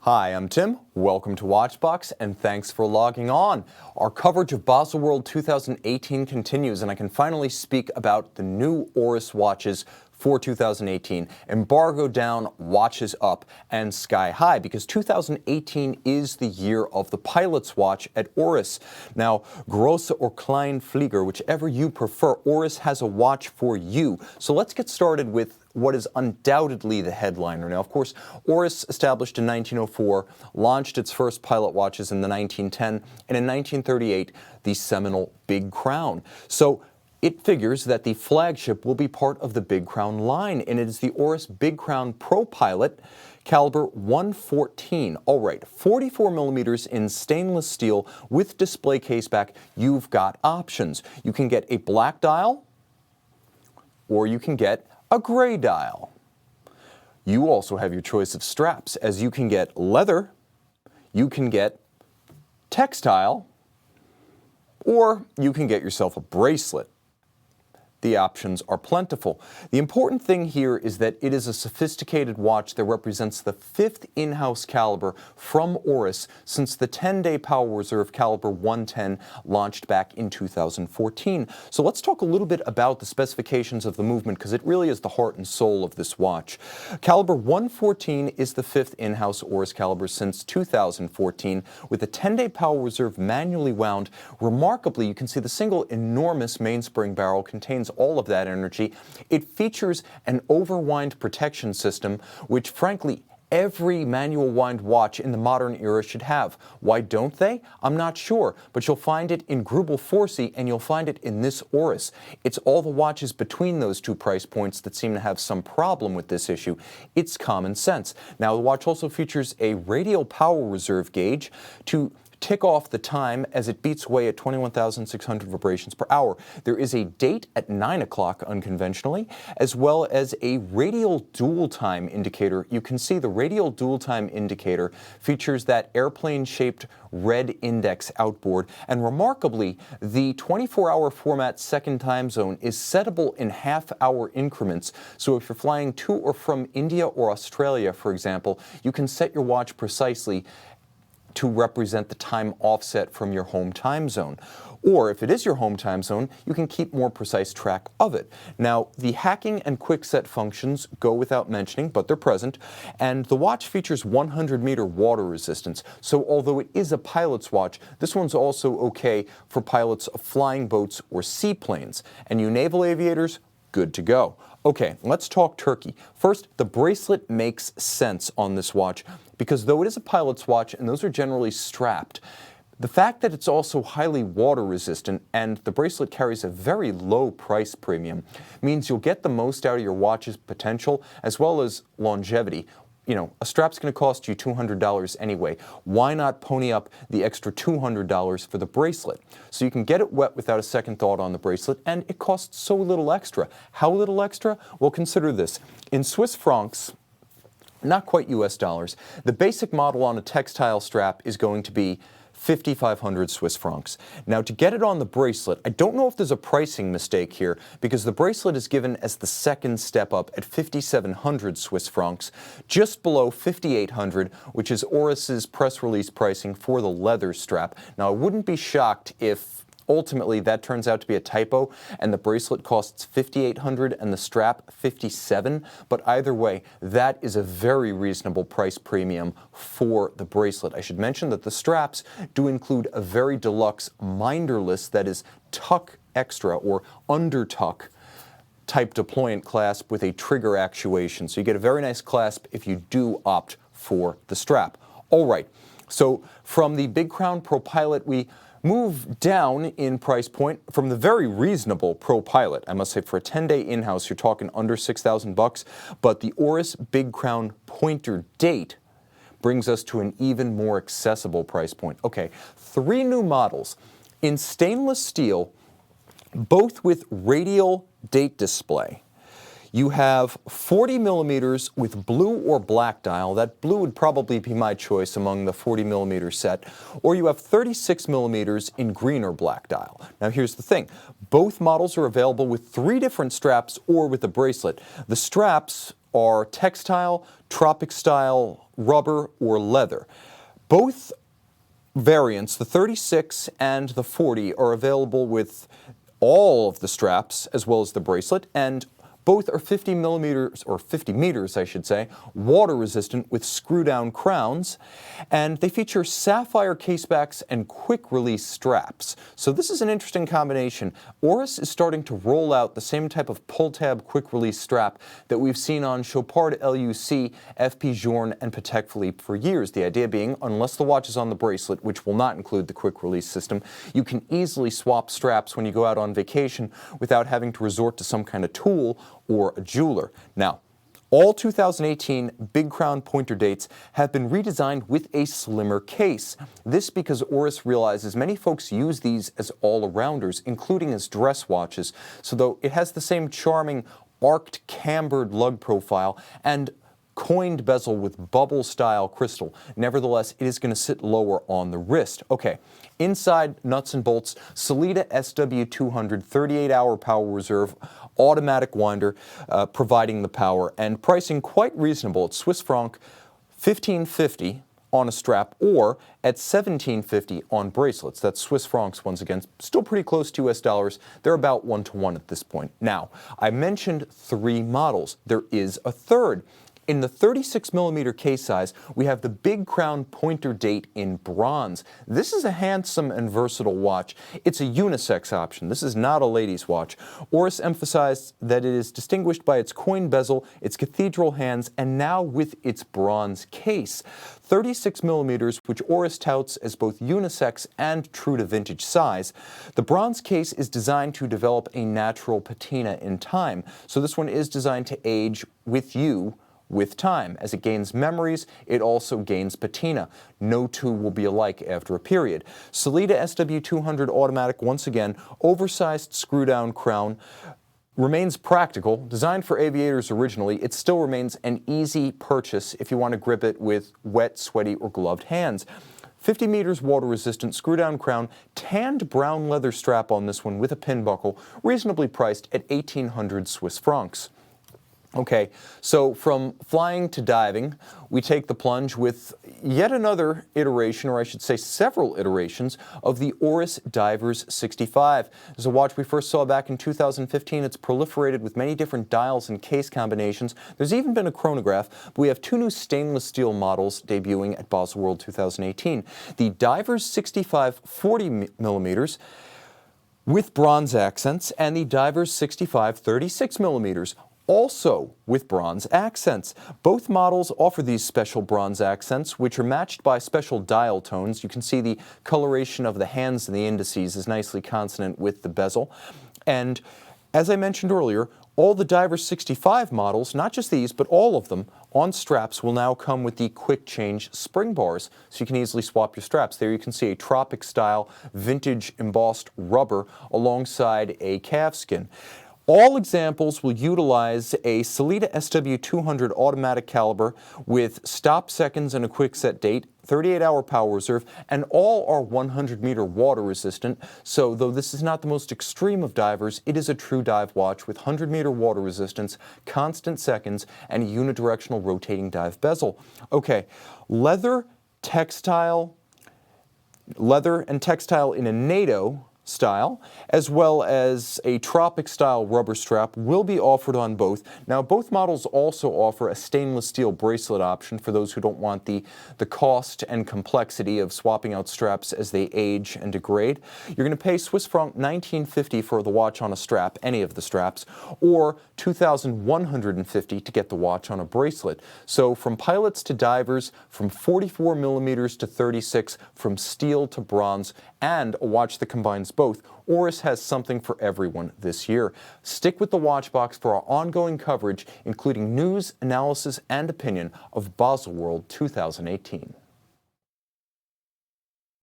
Hi, I'm Tim. Welcome to Watchbox, and thanks for logging on. Our coverage of Baselworld 2018 continues, and I can finally speak about the new Oris watches for 2018. Embargo down, watches up, and sky high, because 2018 is the year of the pilot's watch at Oris. Now, Grosse or Klein Flieger, whichever you prefer, Oris has a watch for you. So let's get started with what is undoubtedly the headliner. Now, of course, Oris, established in 1904, launched its first pilot watches in the 1910, and in 1938, the seminal Big Crown. So it figures that the flagship will be part of the Big Crown line, and it is the Oris Big Crown ProPilot caliber 114. All right, 44 millimeters in stainless steel with display caseback. You've got options. You can get a black dial, or you can get a gray dial. You also have your choice of straps, as you can get leather, you can get textile, or you can get yourself a bracelet. The options are plentiful. The important thing here is that it is a sophisticated watch that represents the fifth in-house caliber from Oris since the 10-day Power Reserve Caliber 110 launched back in 2014. So let's talk a little bit about the specifications of the movement, because it really is the heart and soul of this watch. Caliber 114 is the fifth in-house Oris caliber since 2014, with a 10-day Power Reserve manually wound. Remarkably, you can see the single enormous mainspring barrel contains all of that energy. It features an overwind protection system, which frankly every manual wind watch in the modern era should have. Why don't they? I'm not sure, but you'll find it in Grubel 4C, and you'll find it in this Oris. It's all the watches between those two price points that seem to have some problem with this issue. It's common sense. Now, the watch also features a Radial Power Reserve gauge to tick off the time as it beats away at 21,600 vibrations per hour. There is a date at 9 o'clock unconventionally, as well as a radial dual time indicator. You can see the radial dual time indicator features that airplane-shaped red index outboard, and remarkably, the 24-hour format second time zone is settable in half-hour increments. So if you're flying to or from India or Australia, for example, you can set your watch precisely to represent the time offset from your home time zone. Or if it is your home time zone, you can keep more precise track of it. Now, the hacking and quick set functions go without mentioning, but they're present, and the watch features 100-meter water resistance. So although it is a pilot's watch, this one's also okay for pilots of flying boats or seaplanes. And you naval aviators, good to go. Okay, let's talk Turkey. First, the bracelet makes sense on this watch, because though it is a pilot's watch and those are generally strapped, the fact that it's also highly water resistant and the bracelet carries a very low price premium means you'll get the most out of your watch's potential as well as longevity. You know, a strap's going to cost you $200 anyway. Why not pony up the extra $200 for the bracelet? So you can get it wet without a second thought on the bracelet, and it costs so little extra. How little extra? Well, consider this. In Swiss francs, not quite US dollars, the basic model on a textile strap is going to be 5,500 Swiss francs. Now, to get it on the bracelet, I don't know if there's a pricing mistake here, because the bracelet is given as the second step up at 5,700 Swiss francs, just below 5,800, which is Oris's press release pricing for the leather strap. Now, I wouldn't be shocked if ultimately that turns out to be a typo and the bracelet costs 5,800 and the strap 57, but either way, that is a very reasonable price premium for the bracelet. I should mention that the straps do include a very deluxe minderless, that is tuck extra or under tuck type deployant clasp with a trigger actuation. So you get a very nice clasp if you do opt for the strap. All right, so from the Big Crown ProPilot, we move down in price point from the very reasonable ProPilot. I must say, for a 10-day in-house, you're talking under $6,000, but the Oris Big Crown Pointer date brings us to an even more accessible price point. Okay, 3 new models in stainless steel, both with radial date display. You have 40 millimeters with blue or black dial. That blue would probably be my choice among the 40 millimeter set. Or you have 36 millimeters in green or black dial. Now here's the thing. Both models are available with 3 different straps or with a bracelet. The straps are textile, tropic style, rubber, or leather. Both variants, the 36 and the 40, are available with all of the straps as well as the bracelet, and both are 50 millimeters, or 50 meters, I should say, water resistant with screw-down crowns, and they feature sapphire casebacks and quick-release straps. So this is an interesting combination. Oris is starting to roll out the same type of pull-tab quick-release strap that we've seen on Chopard LUC, FP Journe, and Patek Philippe for years. The idea being, unless the watch is on the bracelet, which will not include the quick-release system, you can easily swap straps when you go out on vacation without having to resort to some kind of tool or a jeweler. Now, all 2018 Big Crown Pointer dates have been redesigned with a slimmer case. This because Oris realizes many folks use these as all-arounders, including as dress watches. So though it has the same charming arced cambered lug profile and coined bezel with bubble-style crystal, nevertheless, it is going to sit lower on the wrist. Okay, inside nuts and bolts, Selita Sw 200 38-hour power reserve, automatic winder, providing the power, and pricing quite reasonable at Swiss franc 1550 on a strap, or at 1750 on bracelets. That's Swiss francs, once again, still pretty close to US dollars. They're about 1-to-1 at this point. Now, I mentioned 3 models. There is a third. In the 36mm case size, we have the Big Crown Pointer date in bronze. This is a handsome and versatile watch. It's a unisex option. This is not a ladies' watch. Oris emphasized that it is distinguished by its coin bezel, its cathedral hands, and now with its bronze case. 36mm, which Oris touts as both unisex and true to vintage size. The bronze case is designed to develop a natural patina in time. So this one is designed to age with you with time. As it gains memories, it also gains patina. No two will be alike after a period. Selita Sw 200 automatic, once again, oversized screw-down crown, remains practical. Designed for aviators originally, it still remains an easy purchase if you want to grip it with wet, sweaty, or gloved hands. 50 meters water-resistant screw-down crown, tanned brown leather strap on this one with a pin buckle, reasonably priced at 1,800 Swiss francs. Okay, so from flying to diving, we take the plunge with yet another iteration, or I should say several iterations, of the Oris Divers 65. This is a watch we first saw back in 2015. It's proliferated with many different dials and case combinations. There's even been a chronograph, but we have 2 new stainless steel models debuting at Baselworld 2018. The Divers 65 40mm with bronze accents, and the Divers 65 36mm. Also with bronze accents. Both models offer these special bronze accents, which are matched by special dial tones. You can see the coloration of the hands and the indices is nicely consonant with the bezel. And as I mentioned earlier, all the Divers 65 models, not just these, but all of them, on straps will now come with the quick change spring bars, so you can easily swap your straps. There you can see a tropic style vintage embossed rubber alongside a calfskin. All examples will utilize a Selita Sw 200 automatic caliber with stop seconds and a quick set date, 38-hour power reserve, and all are 100-meter water resistant. So though this is not the most extreme of divers, it is a true dive watch with 100-meter water resistance, constant seconds, and a unidirectional rotating dive bezel. Okay, leather and textile in a NATO style, as well as a tropic style rubber strap, will be offered on both. Now, both models also offer a stainless steel bracelet option for those who don't want the cost and complexity of swapping out straps as they age and degrade. You're going to pay Swiss franc 1950 for the watch on a strap, any of the straps, or 2,150 to get the watch on a bracelet. So from pilots to divers, from 44mm to 36, from steel to bronze, and a watch that combines both, Oris has something for everyone this year. Stick with the Watch Box for our ongoing coverage, including news, analysis, and opinion of Baselworld 2018.